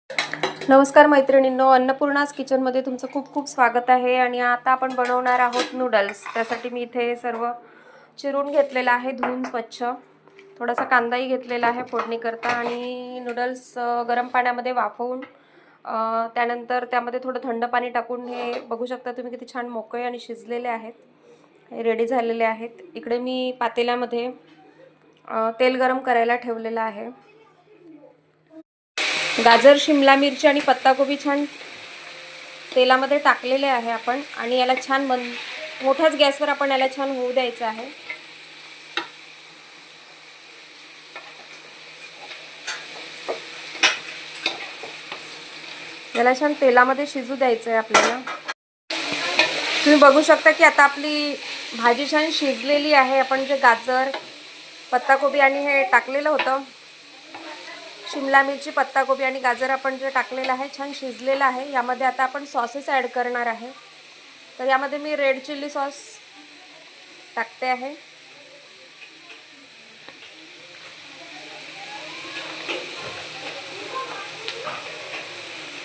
नमस्कार मैत्रिणींनो, अन्नपूर्णाज किचनमध्ये तुमचं खूप खूप स्वागत आहे. आणि आता आपण बनवणार आहोत नूडल्स. त्यासाठी मी इथे सर्व चिरून घेतलेलं आहे, धुवून स्वच्छ. थोडासा कांदाही घेतलेला आहे फोडणीकरता. आणि नूडल्स गरम पाण्यामध्ये वाफवून त्यानंतर त्यामध्ये थोडं थंड पाणी टाकून हे बघू शकता तुम्ही किती छान मोकळे आणि शिजलेले आहेत, हे रेडी झालेले आहेत. इकडे मी पातेल्यामध्ये तेल गरम करायला ठेवलेलं आहे. गाजर, शिमला मिरची आणि पत्ताकोबी छान तेलामध्ये टाकलेले आहे आपण. आणि याला छान मोठ्याच गॅसवर आपण याला छान होऊ द्यायचं आहे. याला छान तेलामध्ये शिजू द्यायचं आहे आपल्याला. तुम्ही बघू शकता की आता आपली भाजी छान शिजलेली आहे. आपण जे गाजर, पत्ताकोबी आणि हे टाकलेलं होतं, शिमला मिरची, पत्ताकोबी आणि गाजर आपण जे टाकलेलं आहे छान शिजलेलं आहे. यामध्ये आता आपण सॉसेस ॲड करणार आहे. तर यामध्ये मी रेड चिल्ली सॉस टाकते आहे.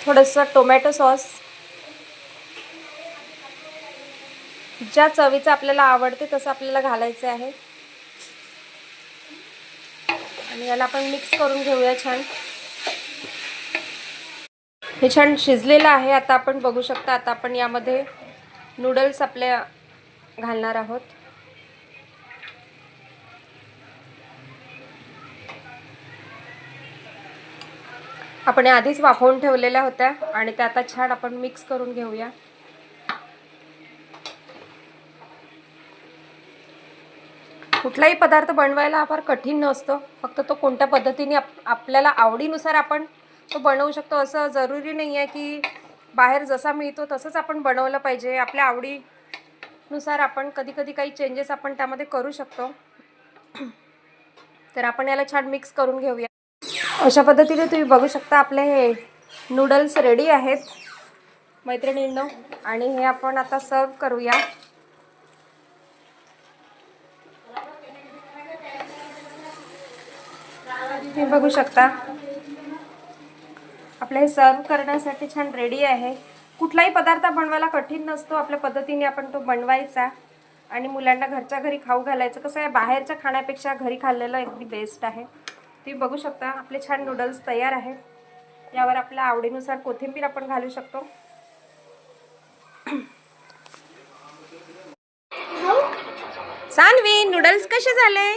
थोडंसं टोमॅटो सॉस, ज्या चवीचं आपल्याला आवडते तसं आपल्याला घालायचं आहे. आणि याला आपण मिक्स करून घेऊया छान. हे छान शिजलेलं आहे. आता आपण बघू शकता, आता आपण यामध्ये नूडल्स आपल्या घालणार आहोत. आपण आधीच वाफवून ठेवलेल्या होत्या आणि त्या आता छान आपण मिक्स करून घेऊया. कुठलाही पदार्थ बनवायला फार कठीण नसतो, फक्त तो कोणत्या पद्धतीने आपल्याला आवडीनुसार आपण तो बनवू शकतो. असं जरुरी नाही आहे की बाहेर जसा मिळतो तसंच आपण बनवलं पाहिजे. आपल्या आवडीनुसार आपण कधी काही चेंजेस आपण त्यामध्ये करू शकतो. तर आपण याला छान मिक्स करून घेऊया. अशा पद्धतीने तुम्ही बघू शकता आपले हे नूडल्स रेडी आहेत मैत्रिणींनो. आणि हे आपण आता सर्व करूया. हे बघू शकता आपले हे सर्व करण्यासाठी छान रेडी आहे. कुठलाही पदार्थ बनवायला कठीण नसतो. आपल्या पद्धतीने आपण तो बनवायचा आणि मुलांना घरच्या घरी खाऊ घालायचं. कसं आहे, बाहेरच्या खाण्यापेक्षा घरी खाल्लेलं अगदी बेस्ट आहे. तुम्ही बघू शकता आपले छान नूडल्स तयार आहेत. यावर आपल्या आवडीनुसार कोथिंबीर आपण घालू शकतो. सान्वी, नूडल्स कसे झाले?